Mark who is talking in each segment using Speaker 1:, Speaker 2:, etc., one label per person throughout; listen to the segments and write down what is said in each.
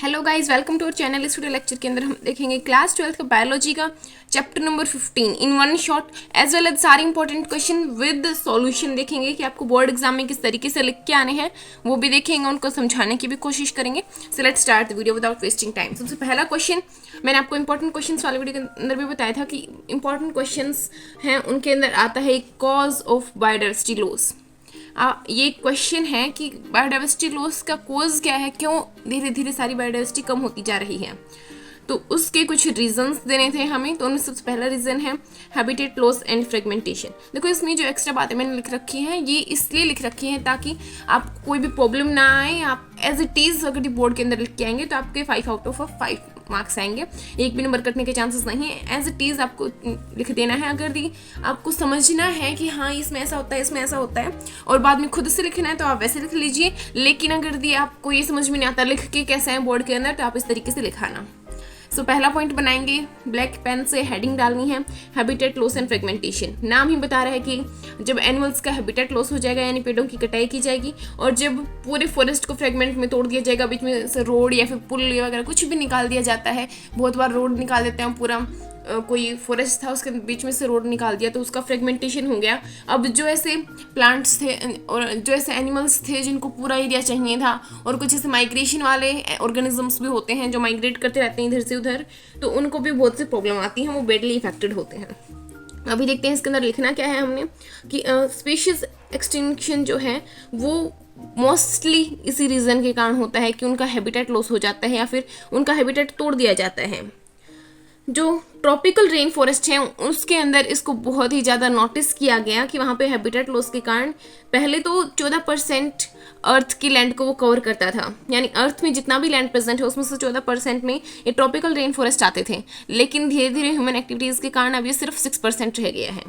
Speaker 1: Hello guys, welcome to our channel. इस video lecture के अंदर हम देखेंगे क्लास 12 का बायोलॉजी का chapter number 15 in one shot as well as सारे इंपॉर्टेंट क्वेश्चन विद सॉल्यूशन देखेंगे कि आपको बोर्ड एग्जाम में किस तरीके से लिख के आने हैं वो भी देखेंगे, उनको समझाने की भी कोशिश करेंगे। So let's start the video without wasting time. सबसे पहला क्वेश्चन, मैंने आपको इंपॉर्टेंट क्वेश्चन वाले वीडियो के अंदर भी बताया था कि इंपॉर्टेंट क्वेश्चन हैं, उनके अंदर आता है कॉज ऑफ बायोडाइवर्सिटी लॉस। ये क्वेश्चन है कि बायोडाइवर्सिटी लॉस का कोज क्या है, क्यों धीरे धीरे सारी बायोडाइवर्सिटी कम होती जा रही है। तो उसके कुछ रीजंस देने थे हमें। तो उनमें सबसे पहला रीजन है हैबिटेट लॉस एंड फ्रेगमेंटेशन। देखो इसमें जो एक्स्ट्रा बातें मैंने लिख रखी हैं ये इसलिए लिख रखी हैं ताकि आपको कोई भी प्रॉब्लम ना आए। आप एज इट इज़ अगर बोर्ड के अंदर लिख के आएंगे तो आपके 5 आउट ऑफ 5 मार्क्स आएंगे, एक भी नंबर कटने के चांसेस नहीं है। एज इट इज़ आपको लिख देना है। अगर आपको समझना है कि हाँ इसमें ऐसा होता है, इसमें ऐसा होता है और बाद में खुद से लिखना है तो आप वैसे लिख लीजिए। लेकिन अगर आपको ये समझ में नहीं आता लिख के कैसे है बोर्ड के अंदर तो आप इस तरीके से लिखाना। सो पहला पॉइंट बनाएंगे, ब्लैक पेन से हेडिंग डालनी है हैबिटेट लॉस एंड फ्रेगमेंटेशन। नाम ही बता रहा है कि जब एनिमल्स का हैबिटेट लॉस हो जाएगा यानी पेड़ों की कटाई की जाएगी और जब पूरे फॉरेस्ट को फ्रेगमेंट में तोड़ दिया जाएगा, बीच में से रोड या फिर पुल वगैरह कुछ भी निकाल दिया जाता है। बहुत बार रोड निकाल देते हैं, पूरा कोई फॉरेस्ट था उसके बीच में से रोड निकाल दिया तो उसका फ्रेगमेंटेशन हो गया। अब जो ऐसे प्लांट्स थे और जो ऐसे एनिमल्स थे जिनको पूरा एरिया चाहिए था और कुछ ऐसे माइग्रेशन वाले ऑर्गेनिजम्स भी होते हैं जो माइग्रेट करते रहते हैं इधर से उधर, तो उनको भी बहुत सी प्रॉब्लम आती हैं, वो बैडली इफेक्टेड होते हैं। अभी देखते हैं इसके अंदर लिखना क्या है हमने कि स्पीशीज एक्सटिंक्शन जो है वो मोस्टली इसी रीज़न के कारण होता है कि उनका हैबिटेट लॉस हो जाता है या फिर उनका हैबिटेट तोड़ दिया जाता है। जो ट्रॉपिकल रेन फॉरेस्ट हैं उसके अंदर इसको बहुत ही ज़्यादा नोटिस किया गया कि वहाँ पे हैबिटेट लॉस के कारण पहले तो 14% अर्थ की लैंड को वो कवर करता था, यानी अर्थ में जितना भी लैंड प्रेजेंट है उसमें से 14% में ये ट्रॉपिकल रेन फॉरेस्ट आते थे। लेकिन धीरे धीरे ह्यूमन एक्टिविटीज़ के कारण अब ये सिर्फ 6% रह गया है।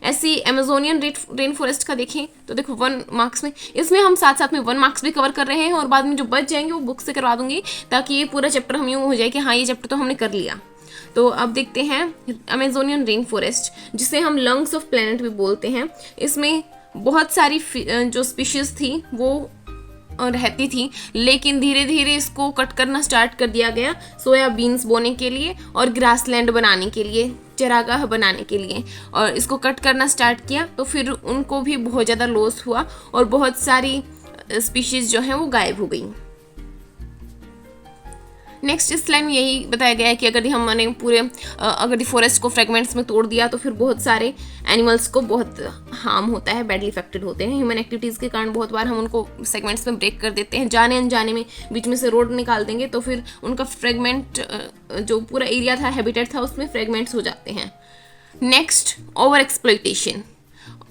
Speaker 1: ऐसी अमेजोनियन रेन फॉरेस्ट का देखें तो देखो 1 मार्क्स में, इसमें हम साथ साथ में 1 मार्क्स भी कवर कर रहे हैं और बाद में जो बच जाएंगे वो बुक से करवा दूंगी ताकि ये पूरा चैप्टर हम यूँ हो जाए कि हाँ ये चैप्टर तो हमने कर लिया। तो अब देखते हैं अमेजोनियन रेन फॉरेस्ट जिसे हम लंग्स ऑफ प्लेनेट भी बोलते हैं। इसमें बहुत सारी जो स्पीशीज़ थी वो रहती थी, लेकिन धीरे धीरे इसको कट करना स्टार्ट कर दिया गया सोयाबीन्स बोने के लिए और ग्रासलैंड बनाने के लिए, चरागाह बनाने के लिए, और इसको कट करना स्टार्ट किया तो फिर उनको भी बहुत ज़्यादा लॉस हुआ और बहुत सारी स्पीशीज़ जो हैं वो गायब हो गई। नेक्स्ट इस लाइन में यही बताया गया है कि अगर हमने पूरे अगर फॉरेस्ट को फ्रेगमेंट्स में तोड़ दिया तो फिर बहुत सारे एनिमल्स को बहुत हार्म होता है, बैडली इफेक्टेड होते हैं। ह्यूमन एक्टिविटीज़ के कारण बहुत बार हम उनको सेगमेंट्स में ब्रेक कर देते हैं, जाने अनजाने में बीच में से रोड निकाल देंगे तो फिर उनका फ्रेगमेंट जो पूरा एरिया था, हैबिटेट था, उसमें फ्रेगमेंट्स हो जाते हैं। Next over exploitation.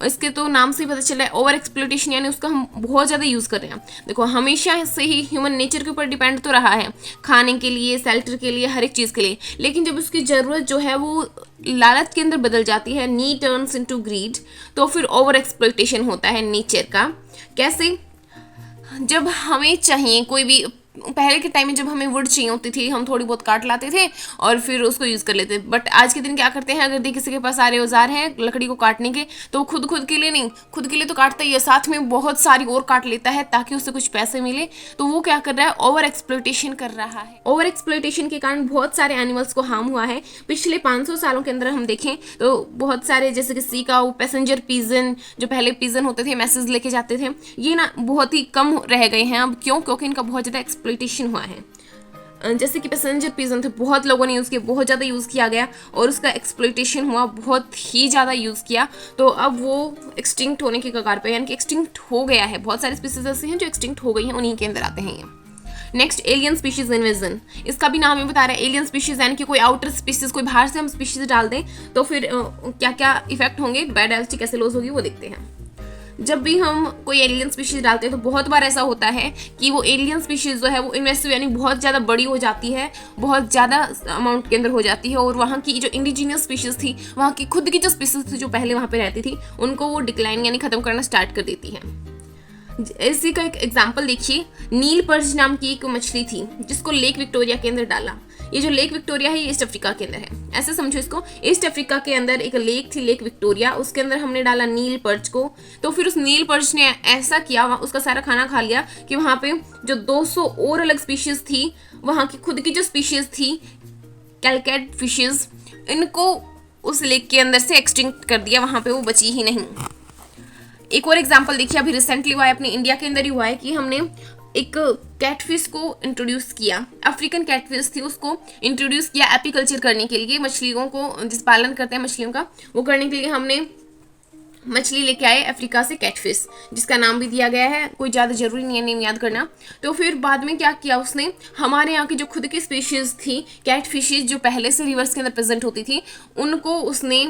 Speaker 1: इसके तो नाम से ही पता चल रहा है ओवर एक्सप्लॉइटेशन यानी उसका हम बहुत ज़्यादा यूज़ कर रहे हैं। देखो हमेशा से ही ह्यूमन नेचर के ऊपर डिपेंड तो रहा है खाने के लिए, शेल्टर के लिए, हर एक चीज़ के लिए, लेकिन जब उसकी ज़रूरत जो है वो लालच के अंदर बदल जाती है, नीड टर्न्स इनटू ग्रीड, तो फिर ओवर एक्सप्लॉइटेशन होता है नेचर का। कैसे? जब हमें चाहिए कोई भी, पहले के टाइम में जब हमें वुड चाहिए होती थी हम थोड़ी बहुत काट लाते थे और फिर उसको यूज़ कर लेते। बट आज के दिन क्या करते हैं, अगर किसी के पास सारे औजार हैं लकड़ी को काटने के तो खुद के लिए नहीं, खुद के लिए तो काटता ही है, साथ में बहुत सारी और काट लेता है ताकि उससे कुछ पैसे मिले। तो वो क्या कर रहा है, ओवर एक्सप्लॉइटेशन कर रहा है। ओवर एक्सप्लॉइटेशन के कारण बहुत सारे एनिमल्स को हार्म हुआ है। पिछले 500 सालों के अंदर हम देखें तो बहुत सारे, जैसे कि सी काऊ, पैसेंजर पिजन, जो पहले पिजन होते थे मैसेज लेके जाते थे, ये ना बहुत ही कम रह गए हैं अब। क्यों? क्योंकि इनका बहुत ज़्यादा एक्सप्लॉइटेशन हुआ है। जैसे कि पैसेंजर पिजन थे, बहुत लोगों ने यूज़ किया, बहुत ज़्यादा यूज़ किया गया और उसका एक्सप्लॉइटेशन हुआ, बहुत ही ज़्यादा यूज़ किया, तो अब वो एक्सटिंक्ट होने के कगार पे, यानी कि एक्सटिंक्ट हो गया है। बहुत सारे स्पीसीज ऐसे हैं जो एक्सटिंक्ट हो गई हैं, उन्हीं के अंदर आते हैं ये। Next alien species invasion. इसका भी नाम ही बता रहा है एलियन स्पीशीज, यानी कि कोई आउटर स्पीशीज, कोई बाहर से हम स्पीशीज डाल दें तो फिर क्या क्या इफेक्ट होंगे, बायोडाइवर्सिटी कैसे लॉस होगी वो देखते हैं। जब भी हम कोई एलियन स्पीशीज डालते हैं तो बहुत बार ऐसा होता है कि वो एलियन स्पीशीज जो है वो इन्वेसिव यानी बहुत ज़्यादा बड़ी हो जाती है, बहुत ज़्यादा अमाउंट के अंदर हो जाती है और वहाँ की जो इंडिजीनियस स्पीशीज थी, वहाँ की खुद की जो स्पीशीज थी जो पहले वहाँ पे रहती थी, उनको वो डिक्लाइन यानी ख़त्म करना स्टार्ट कर देती है। इसी का एक एग्जाम्पल देखिए, नील पर्च नाम की एक मछली थी जिसको लेक विक्टोरिया के अंदर डाला। ये जो लेक विक्टोरिया है ये ईस्ट अफ्रीका के अंदर है, ऐसे समझो इसको। ईस्ट अफ्रीका के अंदर एक लेक थी, लेक विक्टोरिया, उसके अंदर हमने डाला नील पर्च को। तो फिर उस नील पर्च ने ऐसा किया, उसका सारा खाना खा लिया कि वहाँ पे जो 200 और अलग स्पीशीज थी, वहाँ की खुद की जो स्पीशीज थी कैलकेट फिशेज, इनको उस लेक के अंदर से एक्सटिंक्ट कर दिया, वहाँ पे वो बची ही नहीं। एक और एग्जांपल देखिए, अभी रिसेंटली हुआ है, अपने इंडिया के अंदर ही हुआ है कि हमने एक कैटफिश को इंट्रोड्यूस किया, अफ्रीकन कैटफिश थी, उसको इंट्रोड्यूस किया एपीकल्चर करने के लिए, मछलियों को जिस पालन करते हैं मछलियों का, वो करने के लिए हमने मछली लेके आए अफ्रीका से कैटफिश, जिसका नाम भी दिया गया है, कोई ज़्यादा जरूरी नहीं है नेम याद करना। तो फिर बाद में क्या किया उसने, हमारे यहाँ की जो खुद की स्पीशीज़ थी कैटफिशेज जो पहले से रिवर्स के अंदर प्रेजेंट होती थी, उनको उसने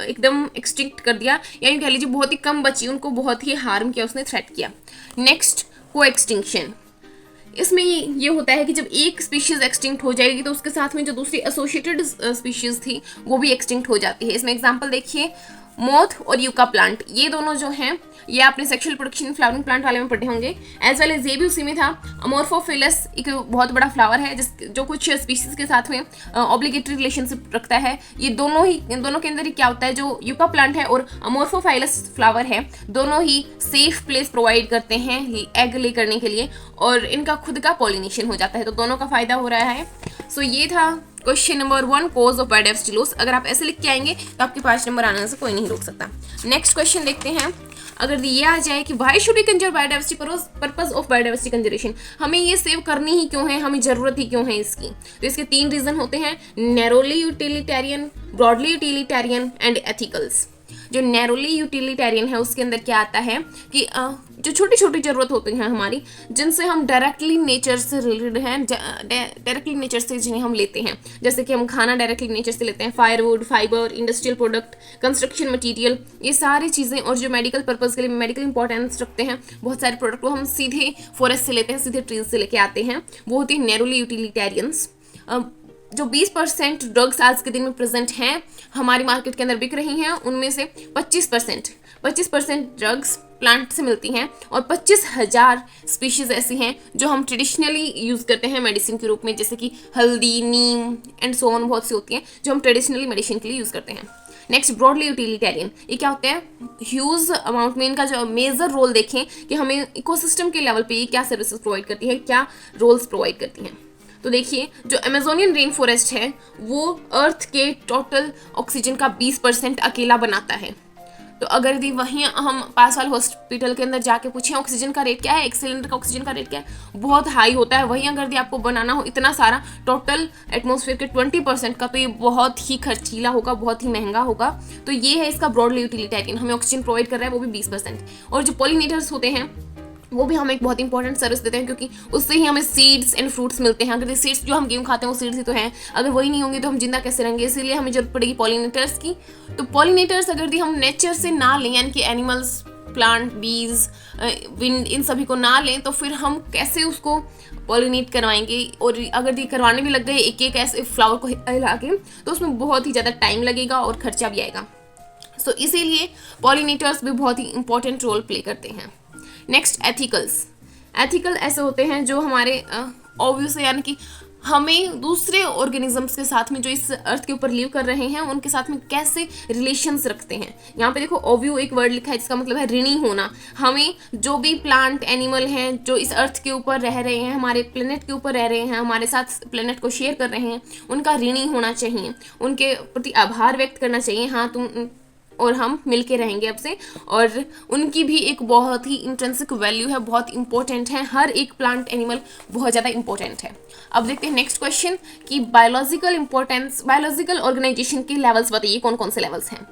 Speaker 1: एकदम एक्सटिंक्ट कर दिया, यानी कह लीजिए बहुत ही कम बची, उनको बहुत ही हार्म किया उसने, थ्रेट किया। नेक्स्ट, को एक्सटिंक्शन। इसमें ये होता है कि जब एक स्पीशीज एक्सटिंक्ट हो जाएगी तो उसके साथ में जो दूसरी एसोसिएटेड स्पीशीज थी वो भी एक्सटिंक्ट हो जाती है। इसमें एग्जांपल देखिए, मोथ और यूका प्लांट, ये दोनों जो हैं ये आपने सेक्सुअल प्रोडक्शन फ्लावरिंग प्लांट वाले में पढ़े होंगे, एज वेल एज ये भी उसी में था। अमोर्फोफिलस एक बहुत बड़ा फ्लावर है जो कुछ स्पीशीज के साथ में ऑब्लिगेटरी रिलेशनशिप रखता है। ये दोनों के अंदर ही क्या होता है, जो यूका प्लांट है और अमोर्फोफाइलस फ्लावर है, दोनों ही सेफ प्लेस प्रोवाइड करते हैं एग ले करने के लिए, और इनका खुद का पॉलिनेशन हो जाता है, तो दोनों का फायदा हो रहा है। सो ये था question number 1, cause of biodiversity loss. अगर आप ऐसे लिख के आएंगे तो आपके 5 नंबर आने से कोई नहीं रोक सकता। नेक्स्ट क्वेश्चन देखते हैं, अगर ये आ जाए कि why should we conserve biodiversity, purpose of biodiversity conservation, हमें ये सेव करनी ही क्यों है, हमें जरूरत ही क्यों है इसकी। तो इसके 3 रीजन होते हैं, narrowly utilitarian, broadly utilitarian and ethicals. जो नैरोली यूटिलिटेरियन है उसके अंदर क्या आता है कि जो छोटी छोटी जरूरत होती हैं हमारी, जिनसे हम डायरेक्टली नेचर से रिलेटेड हैं, डायरेक्टली नेचर से जिन्हें हम लेते हैं, जैसे कि हम खाना डायरेक्टली नेचर से लेते हैं, firewood, fibre, industrial product, construction material, ये सारी चीज़ें, और जो मेडिकल पर्पज़ के लिए मेडिकल इंपॉर्टेंस रखते हैं बहुत सारे प्रोडक्ट, वो हम सीधे फॉरेस्ट से लेते हैं, सीधे ट्रीज से लेके आते हैं, वो होती है नैरोली यूटिलिटेरियंस। जो 20% ड्रग्स आज के दिन में प्रेजेंट हैं, हमारी मार्केट के अंदर बिक रही हैं, उनमें से 25% ड्रग्स प्लांट से मिलती हैं, और 25,000 स्पीशीज़ ऐसी हैं जो हम ट्रेडिशनली यूज़ करते हैं मेडिसिन के रूप में, जैसे कि हल्दी, नीम एंड सो ऑन, बहुत सी होती हैं जो हम ट्रेडिशनली मेडिसिन के लिए यूज़ करते हैं। नेक्स्ट, ब्रॉडली यूटिलिटेरियन, ये क्या होते हैं, ह्यूज अमाउंट में इनका जो मेजर रोल देखें कि हमें इकोसिस्टम के लेवल पे ये क्या सर्विसेज प्रोवाइड करती है, क्या रोल्स प्रोवाइड करती हैं। तो देखिए, जो अमेजोनियन रेन फॉरेस्ट है वो अर्थ के टोटल ऑक्सीजन का 20% अकेला बनाता है। तो अगर यदि वहीं हम पास वाले हॉस्पिटल के अंदर जाके पूछें ऑक्सीजन का रेट क्या है, एक सिलेंडर का ऑक्सीजन का रेट क्या है, बहुत हाई होता है। वहीं अगर यदि आपको बनाना हो इतना सारा टोटल एटमॉस्फेयर के 20% का, तो ये बहुत ही खर्चीला होगा, बहुत ही महंगा होगा। तो ये है इसका ब्रॉडली यूटिलिटेरियन, हमें ऑक्सीजन प्रोवाइड कर रहा है वो भी 20%। और जो पॉलिनेटर्स होते हैं वो भी हमें एक बहुत इंपॉर्टेंट सर्विस देते हैं, क्योंकि उससे ही हमें सीड्स एंड फ्रूट्स मिलते हैं। अगर सीड्स जो हम गेहूं खाते हैं वो सीड्स ही तो हैं, अगर वही नहीं होंगे तो हम जिंदा कैसे रहेंगे, इसीलिए हमें जरूरत पड़ेगी पॉलिनेटर्स की। तो पॉलिनेटर्स अगर हम नेचर से ना लें, यानी कि एनिमल्स, प्लांट, बीज, विंड, इन सभी को ना लें, तो फिर हम कैसे उसको पॉलिनेट करवाएंगे। और अगर ये करवाने भी लग गए एक एक ऐसे फ्लावर को हिला के, तो उसमें बहुत ही ज़्यादा टाइम लगेगा और खर्चा भी आएगा। सो इसीलिए पॉलिनेटर्स भी बहुत ही इंपॉर्टेंट रोल प्ले करते हैं। नेक्स्ट, एथिकल्स। एथिकल ऐसे होते हैं जो हमारे ऑब्वियस, यानी कि हमें दूसरे ऑर्गेनिजम्स के साथ में जो इस अर्थ के ऊपर लिव कर रहे हैं उनके साथ में कैसे रिलेशंस रखते हैं। यहाँ पे देखो ओव्यू एक वर्ड लिखा है जिसका मतलब है ऋणी होना। हमें जो भी प्लांट, एनिमल हैं जो इस अर्थ के ऊपर रह रहे हैं, हमारे प्लेनेट के ऊपर रह रहे हैं, हमारे साथ प्लेनेट को शेयर कर रहे हैं, उनका ऋणी होना चाहिए, उनके प्रति आभार व्यक्त करना चाहिए। हाँ, तुम और हम मिलके रहेंगे अब से, और उनकी भी एक बहुत ही इंट्रिंसिक वैल्यू है, बहुत इंपॉर्टेंट है। हर एक प्लांट, एनिमल बहुत ज़्यादा इंपॉर्टेंट है। अब देखते हैं नेक्स्ट क्वेश्चन कि बायोलॉजिकल इंपॉर्टेंस, बायोलॉजिकल ऑर्गेनाइजेशन के लेवल्स बताइए, कौन कौन से लेवल्स हैं।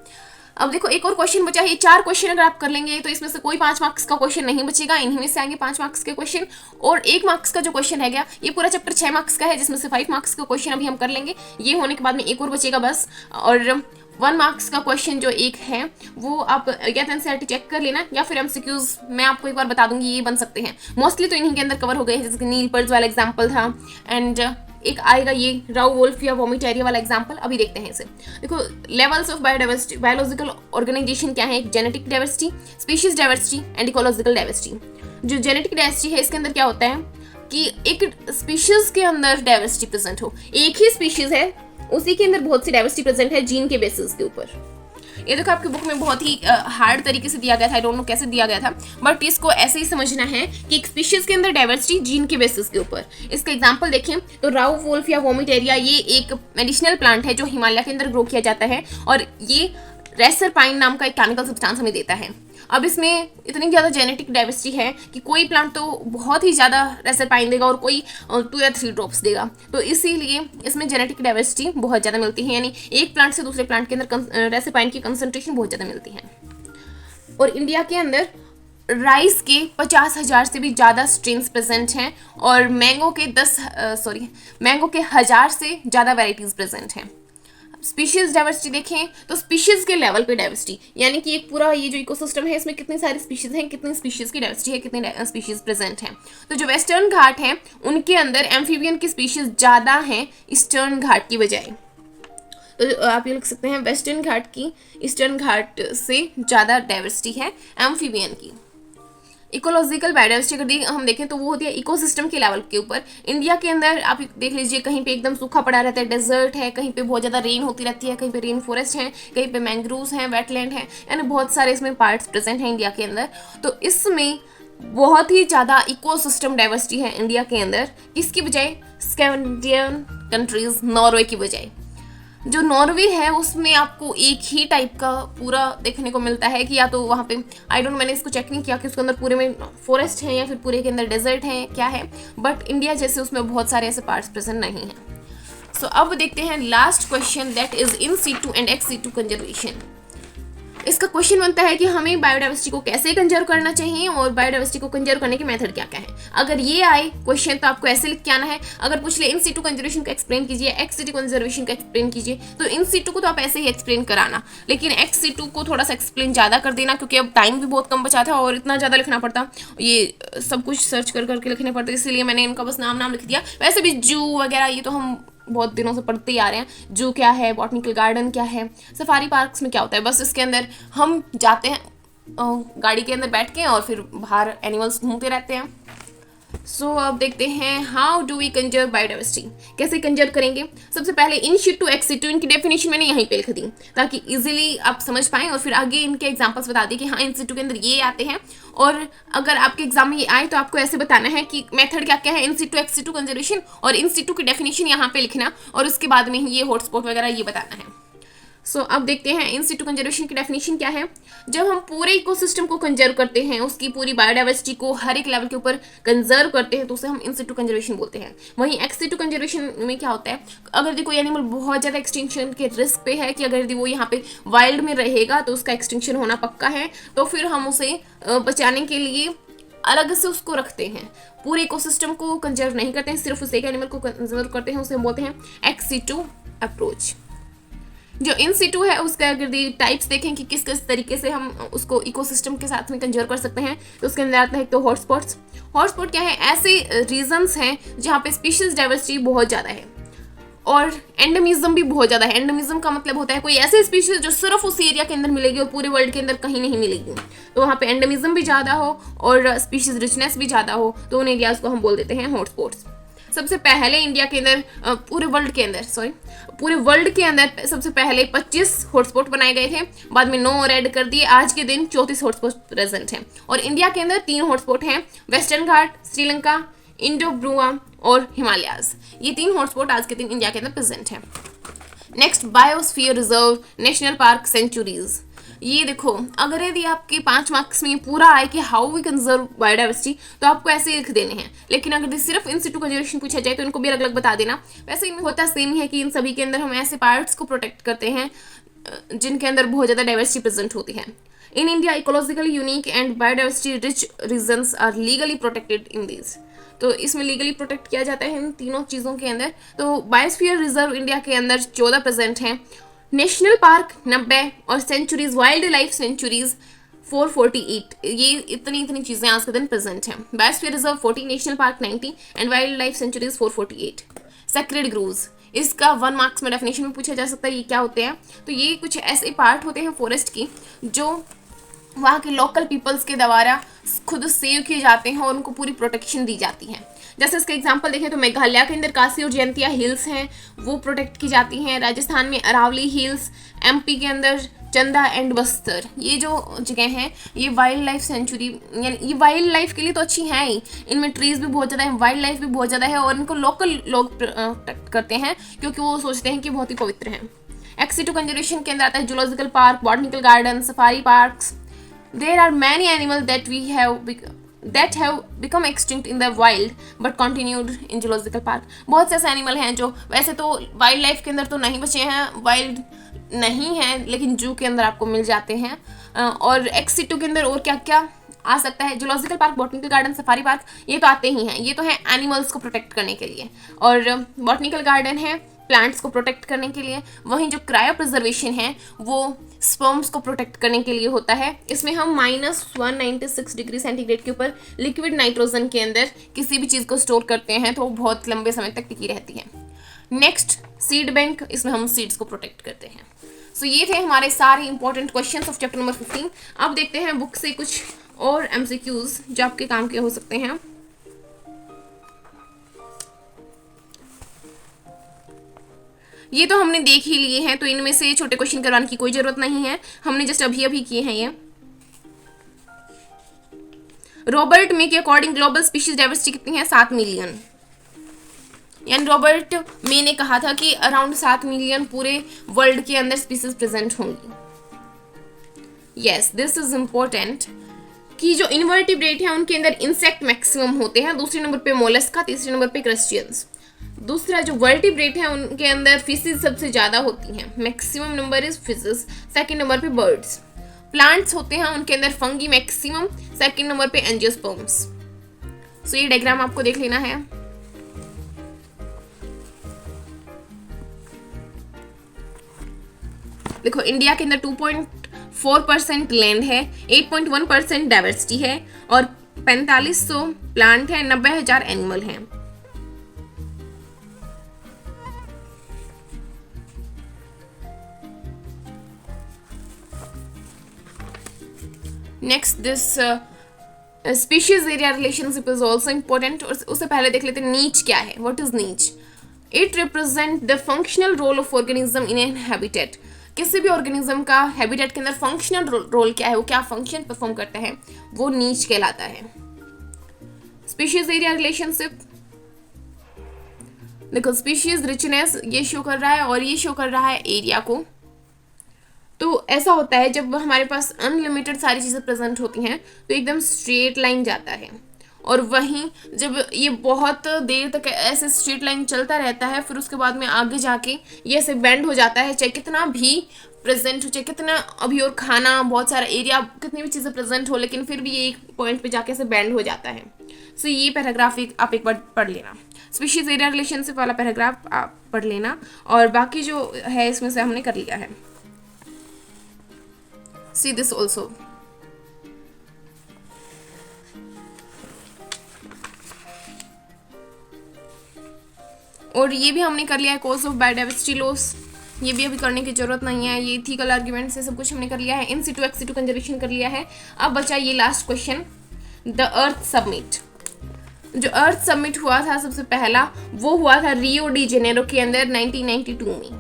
Speaker 1: अब देखो एक और क्वेश्चन बचा है, ये 4 क्वेश्चन अगर आप कर लेंगे तो इसमें से कोई 5 मार्क्स का क्वेश्चन नहीं बचेगा, इन्हीं में से आएंगे 5 मार्क्स के क्वेश्चन। और 1 मार्क्स का जो क्वेश्चन है गया, ये पूरा चैप्टर 6 मार्क्स का है, जिसमें से 5 मार्क्स का क्वेश्चन अभी हम कर लेंगे। ये होने के बाद में एक और बचेगा बस, और 1 मार्क्स का क्वेश्चन जो एक है वो आप या तो एनसीईआरटी चेक कर लेना, या फिर एमसीक्यूज मैं आपको एक बार बता दूंगी, ये बन सकते हैं। मोस्टली तो इन्हीं के अंदर कवर हो गए हैं, जैसे कि नील पर्च वाला एग्जाम्पल था, एंड एक आएगा ये राउ वोल्फ या वोमिटेरिया वाला एग्जाम्पल, अभी देखते हैं इसे। देखो levels of biodiversity, biological organisation क्या है, एक genetic diversity, species diversity and ecological diversity. जो जेनेटिक डाइवर्सिटी है इसके अंदर क्या होता है कि एक स्पीशीज के अंदर डाइवर्सिटी प्रेजेंट हो, एक ही स्पीशीज है उसी के अंदर बहुत सी डाइवर्सिटी प्रेजेंट है जीन के बेसिस के ऊपर। ये देखो आपकी बुक में बहुत ही हार्ड तरीके से दिया गया था, आई डोंट नो कैसे दिया गया था, बट इसको ऐसे ही समझना है कि एक स्पीशीज के अंदर डाइवर्सिटी जीन के बेसिस के ऊपर। इसका एग्जांपल देखें तो राउ वोल्फ या वोमिटेरिया ये एक मेडिसिनल प्लांट है जो हिमालय के अंदर ग्रो किया जाता है और ये रेसर पाइन नाम का एक केमिकल सब्सटेंस हमें देता है। अब इसमें इतनी ज़्यादा जेनेटिक डाइवर्सिटी है कि कोई प्लांट तो बहुत ही ज़्यादा रेसर पाइन देगा और कोई 2 या 3 ड्रॉप्स देगा, तो इसीलिए इसमें जेनेटिक डाइवर्सिटी बहुत ज़्यादा मिलती है, यानी एक प्लांट से दूसरे प्लांट के अंदर रेसर पाइन की कंसंट्रेशन बहुत ज़्यादा मिलती है। और इंडिया के अंदर राइस के 50,000 से भी ज़्यादा स्ट्रेन्स प्रेजेंट हैं और मैंगो के 1,000 से ज़्यादा वेराइटीज़ प्रेजेंट हैं। स्पीशीज डाइवर्सिटी देखें तो स्पीशीज के लेवल पे डाइवर्सिटी, यानी कि एक पूरा ये जो इकोसिस्टम है इसमें कितनी सारी स्पीशीज हैं, कितनी स्पीशीज की डाइवर्सिटी है, कितनी स्पीशीज प्रेजेंट हैं। तो जो वेस्टर्न घाट हैं उनके अंदर एम्फीबियन की स्पीशीज ज़्यादा हैं ईस्टर्न घाट की बजाय। तो आप ये लिख सकते हैं वेस्टर्न घाट की ईस्टर्न घाट से ज़्यादा डाइवर्सिटी है एम्फीबियन की। इकोलॉजिकल बायोडाइवर्सिटी अगर हम देखें तो वो होती है इकोसिस्टम के लेवल के ऊपर। इंडिया के अंदर आप देख लीजिए कहीं पे एकदम सूखा पड़ा रहता है, डेजर्ट है, कहीं पे बहुत ज़्यादा रेन होती रहती है, कहीं पे रेन फॉरेस्ट है, कहीं पे मैंग्रोव्स हैं, वेटलैंड है, यानी बहुत सारे इसमें पार्ट्स प्रेजेंट हैं इंडिया के अंदर। तो इसमें बहुत ही ज़्यादा इकोसिस्टम डाइवर्सिटी है इंडिया के अंदर, किसकी बजाय स्कैंडिनेवियन कंट्रीज नॉर्वे की बजाय। जो नॉर्वे है उसमें आपको एक ही टाइप का पूरा देखने को मिलता है कि या तो वहाँ पे आई डोंट, मैंने इसको चेक नहीं किया कि उसके अंदर पूरे में फॉरेस्ट है या फिर पूरे के अंदर डेजर्ट है क्या है, बट इंडिया जैसे उसमें बहुत सारे ऐसे पार्ट्स प्रेजेंट नहीं हैं। सो अब देखते हैं last question, that is in situ and ex situ conservation. इसका क्वेश्चन बनता है कि हमें बायोडाइवर्सिटी को कैसे कंजर्व करना चाहिए और बायोडाइवर्सिटी को कंजर्व करने के मेथड क्या क्या है। अगर ये आए क्वेश्चन तो आपको ऐसे लिख के आना है, अगर पूछ ले इन सीटू कंजर्वेशन को एक्सप्लेन कीजिए, एक्स सीटू कंजर्वेशन को एक्सप्लेन कीजिए, तो इन सीटू को तो आप ऐसे ही एक्सप्लेन कराना, लेकिन एक्स सीटू को थोड़ा सा एक्सप्लेन ज़्यादा कर देना क्योंकि अब टाइम भी बहुत कम बचा था और इतना ज़्यादा लिखना पड़ता, ये सब कुछ सर्च कर करके लिखने पड़ते, इसीलिए मैंने इनका बस नाम लिख दिया। वैसे भी जू वगैरह ये तो हम बहुत दिनों से पढ़ते ही आ रहे हैं, जू क्या है, बॉटनिकल गार्डन क्या है, सफारी पार्क्स में क्या होता है, बस इसके अंदर हम जाते हैं गाड़ी के अंदर बैठ के और फिर बाहर एनिमल्स घूमते रहते हैं। सो अब देखते हैं how do we conserve biodiversity, कैसे कंजर्व करेंगे। सबसे पहले इन सीटू एक्स सीटू, इनकी डेफिनेशन मैंने यहीं पे लिख दी ताकि इजीली आप समझ पाएं और फिर आगे इनके एग्जांपल्स बता दिए कि हाँ इन सीटू के अंदर ये आते हैं, और अगर आपके एग्जाम में ये आए तो आपको ऐसे बताना है कि मेथड क्या क्या है in situ ex situ conservation, और इन सीटू की डेफिनेशन यहाँ पे लिखना और उसके बाद में ही ये हॉटस्पॉट वगैरह ये बताना है। सो अब देखते हैं इन सीटू कंजर्वेशन की डेफिनेशन क्या है। जब हम पूरे इकोसिस्टम को कंजर्व करते हैं, उसकी पूरी बायोडाइवर्सिटी को हर एक लेवल के ऊपर कंजर्व करते हैं, तो उसे हम इन सीटू कंजर्वेशन बोलते हैं। वहीं एक्स सीटू कंजर्वेशन में क्या होता है, अगर यदि कोई एनिमल बहुत ज़्यादा एक्सटिंक्शन के रिस्क पे है कि अगर यदि वो यहाँ पे वाइल्ड में रहेगा तो उसका एक्सटिंक्शन होना पक्का है, तो फिर हम उसे बचाने के लिए अलग से उसको रखते हैं, पूरे इकोसिस्टम को कंजर्व नहीं करते हैं, सिर्फ उस एक एनिमल को कंजर्व करते हैं, उसे हम बोलते हैं एक्स सीटू अप्रोच। जो इन सीटू है उसके अगर टाइप्स देखें कि किस किस तरीके से हम उसको इकोसिस्टम के साथ में कंजर्व कर सकते हैं, तो उसके अंदर आता है तो हॉटस्पॉट्स। हॉटस्पॉट क्या है, ऐसे रीजन्स हैं जहाँ पे स्पीशीज डाइवर्सिटी बहुत ज़्यादा है और एंडेमिज्म भी बहुत ज़्यादा है। एंडेमिज्म का मतलब होता है कोई ऐसी स्पीशीज जो सिर्फ उस एरिया के अंदर मिलेगी और पूरे वर्ल्ड के अंदर कहीं नहीं मिलेगी, तो वहाँ पे एंडेमिज्म भी ज़्यादा हो और स्पीशीज रिचनेस भी ज़्यादा हो, तो उन एरियाज को हम बोल देते हैं हॉटस्पॉट्स। सबसे पहले इंडिया के अंदर पूरे वर्ल्ड के अंदर सबसे पहले 25 हॉटस्पॉट बनाए गए थे, बाद में 9 और ऐड कर दिए, आज के दिन 34 हॉटस्पॉट प्रेजेंट हैं। और इंडिया के अंदर 3 हॉटस्पॉट हैं, वेस्टर्न घाट, श्रीलंका, इंडो ब्रुआ और हिमालयाज। ये 3 हॉटस्पॉट आज के दिन इंडिया के अंदर प्रेजेंट हैं। Next, biosphere reserve, national park, sanctuaries. ये देखो, अगर यदि आपके 5 मार्क्स में पूरा आए कि हाउ वी कंजर्व बायोडाइवर्सिटी, तो आपको ऐसे लिख देने हैं, लेकिन अगर सिर्फ इन सीटू कंजर्वेशन पूछा जाए तो इनको भी अलग अलग बता देना। वैसे इनमें होता सेम ही है कि इन सभी के अंदर हम ऐसे पार्ट्स को प्रोटेक्ट करते हैं जिनके अंदर बहुत ज़्यादा डाइवर्सिटी प्रेजेंट होती है। In India ecologically unique and biodiversity rich regions are legally protected in this. तो इसमें लीगली प्रोटेक्ट किया जाता है इन तीनों चीज़ों के अंदर। तो बायोस्फीयर रिजर्व इंडिया के अंदर 14 प्रेजेंट हैं, नेशनल पार्क 90 और सेंचुरीज, वाइल्ड लाइफ सेंचुरीज 448। ये इतनी चीज़ें आज के दिन प्रेजेंट हैं। Biosphere reserve 40, national park 90 and wild life sanctuaries 448। Sacred groves, इसका 1 मार्क्स में डेफिनेशन में पूछा जा सकता है ये क्या होते हैं। तो ये कुछ ऐसे पार्ट होते हैं फॉरेस्ट की जो वहाँ के लोकल पीपल्स के द्वारा खुद सेव किए जाते हैं और उनको पूरी प्रोटेक्शन दी जाती है। जैसे इसका एग्जांपल देखें तो मेघालय के अंदर कासी और जयंतिया हिल्स हैं, वो प्रोटेक्ट की जाती हैं। राजस्थान में अरावली हिल्स, एमपी के अंदर चंदा एंड बस्तर, ये जो जगह हैं ये वाइल्ड लाइफ सेंचुरी, यानी ये वाइल्ड लाइफ के लिए तो अच्छी हैं ही, इनमें ट्रीज भी बहुत ज़्यादा है, वाइल्ड लाइफ भी बहुत ज़्यादा है और इनको लोकल लोग प्रोटेक्ट करते हैं क्योंकि वो सोचते हैं कि बहुत ही पवित्र हैं। एक्सिटू कंजर्वेशन के अंदर आता है zoological park, botanical garden, safari parks. There are many animals that have become extinct in the wild but continued in zoological park. बहुत से ऐसे एनिमल हैं जो वैसे तो वाइल्ड लाइफ के अंदर तो नहीं बचे हैं, वाइल्ड नहीं हैं, लेकिन जू के अंदर आपको मिल जाते हैं। और एक्सिटू के अंदर और क्या क्या आ सकता है, zoological park, botanical garden, safari park, ये तो आते ही हैं, ये तो है एनिमल्स को प्रोटेक्ट करने के लिए। और बॉटनिकल गार्डन है प्लांट्स को प्रोटेक्ट करने के लिए, वहीं जो क्रायो प्रिजर्वेशन है वो स्पर्म्स को प्रोटेक्ट करने के लिए होता है। इसमें हम -196 डिग्री सेंटीग्रेड के ऊपर लिक्विड नाइट्रोजन के अंदर किसी भी चीज़ को स्टोर करते हैं तो वो बहुत लंबे समय तक टिकी रहती है। नेक्स्ट सीड बैंक, इसमें हम सीड्स को प्रोटेक्ट करते हैं। सो ये थे हमारे सारे important questions of chapter number 15। अब देखते हैं बुक से कुछ और MCQs जो आपके काम के हो सकते हैं। ये तो हमने देख ही लिए हैं, तो इनमें से छोटे क्वेश्चन करवाने की कोई जरूरत नहीं है, हमने जस्ट अभी अभी किए हैं ये। रॉबर्ट मे के अकॉर्डिंग ग्लोबल स्पीशीज डाइवर्सिटी कितनी है? 7 मिलियन। यानी रॉबर्ट मे ने कहा था कि अराउंड 7 मिलियन पूरे वर्ल्ड के अंदर स्पीशीज प्रेजेंट होंगी। यस, दिस इज इम्पोर्टेंट कि जो इनवर्टिब्रेट है उनके अंदर इंसेक्ट मैक्सिमम होते हैं, दूसरे नंबर पे मोलस्का, तीसरे नंबर पे क्रस्टियंस। दूसरा जो वर्टिब्रेट है उनके अंदर फिशेस सबसे ज़्यादा होती हैं, maximum number is fishes. Second number पे बर्ड्स। प्लांट्स होते हैं उनके अंदर फंगी मैक्सिमम, सेकंड नंबर पे एंजियोस्पर्म्स। सो ये डायग्राम आपको देख लेना है। देखो इंडिया के अंदर 2.4% लैंड है, 8.1% डाइवर्सिटी है और 4500 प्लांट है, 90,000 एनिमल हैं। Next this species area relationship is also important. उससे पहले देख लेते हैं नीच क्या है। What is niche? It represent the functional role of organism in an habitat. किसी भी ऑर्गेनिज्म का हैबिटेट के अंदर फंक्शनल रोल क्या है, वो क्या फंक्शन परफॉर्म करता है, वो नीच कहलाता है। स्पीशीज एरिया रिलेशनशिप, देखो स्पीशीज रिचनेस ये शो कर रहा है और ये शो कर रहा है एरिया को। तो ऐसा होता है जब हमारे पास अनलिमिटेड सारी चीज़ें प्रेजेंट होती हैं तो एकदम स्ट्रेट लाइन जाता है, और वहीं जब ये बहुत देर तक ऐसे स्ट्रेट लाइन चलता रहता है फिर उसके बाद में आगे जाके ये ऐसे बेंड हो जाता है, चाहे कितना भी प्रेजेंट हो, चाहे कितना अभी और खाना बहुत सारा एरिया कितनी भी चीज़ें प्रेजेंट हो, लेकिन फिर भी ये एक पॉइंट पे जाके ऐसे बेंड हो जाता है। सो ये पैराग्राफ आप एक बार पढ़ लेना, स्पीशीज एरिया रिलेशनशिप वाला पैराग्राफ आप पढ़ लेना, और बाकी जो है इसमें से हमने कर लिया है। See this also. और ये भी हमने कर लिया है कॉज ऑफ बायोडाइवर्सिटी लॉस, ये भी अभी करने की जरूरत नहीं है। ये इथिकल आर्ग्यूमेंट से सब कुछ हमने कर लिया है। इन सिटू एक्स सिटू कंजर्वेशन कर लिया है। अब बचा ये last question, the earth summit. जो अर्थ समिट हुआ था सबसे पहला, वो हुआ था रियो डी जेनेरो के अंदर 1992 में।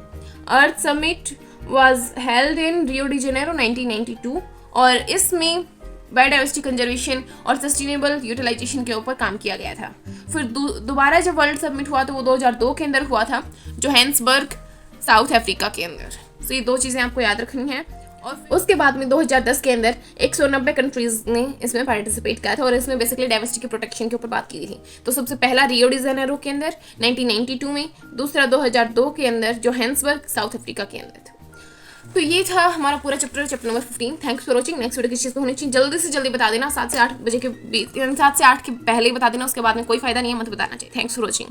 Speaker 1: Earth Summit was held in Rio de Janeiro 1992 और इसमें बायोडाइवर्सिटी कंजर्वेशन और सस्टेनेबल यूटिलाइजेशन के ऊपर काम किया गया था। फिर दोबारा जब वर्ल्ड समिट हुआ तो वो 2002 के अंदर हुआ था, जोहान्सबर्ग साउथ अफ्रीका के अंदर। तो ये 2 चीज़ें आपको याद रखनी है। और उसके बाद में 2010 के अंदर 190 कंट्रीज ने इसमें पार्टिसिपेट किया था और इसमें बेसिकली डाइवर्सिटी के प्रोटेक्शन के ऊपर बात की थी। तो सबसे पहला रियो डी जेनेरो के अंदर 1992 में, दूसरा 2002 के अंदर जोहान्सबर्ग साउथ अफ्रीका के अंदर था। तो ये था हमारा पूरा chapter number 15। Thanks for watching. Next video किस चीज़ पे होनी चाहिए जल्दी से जल्दी बता देना, 7 से 8 बजे के बीच, 7 से 8 के पहले ही बता देना, उसके बाद में कोई फायदा नहीं है, मत बताना चाहिए। Thanks for watching.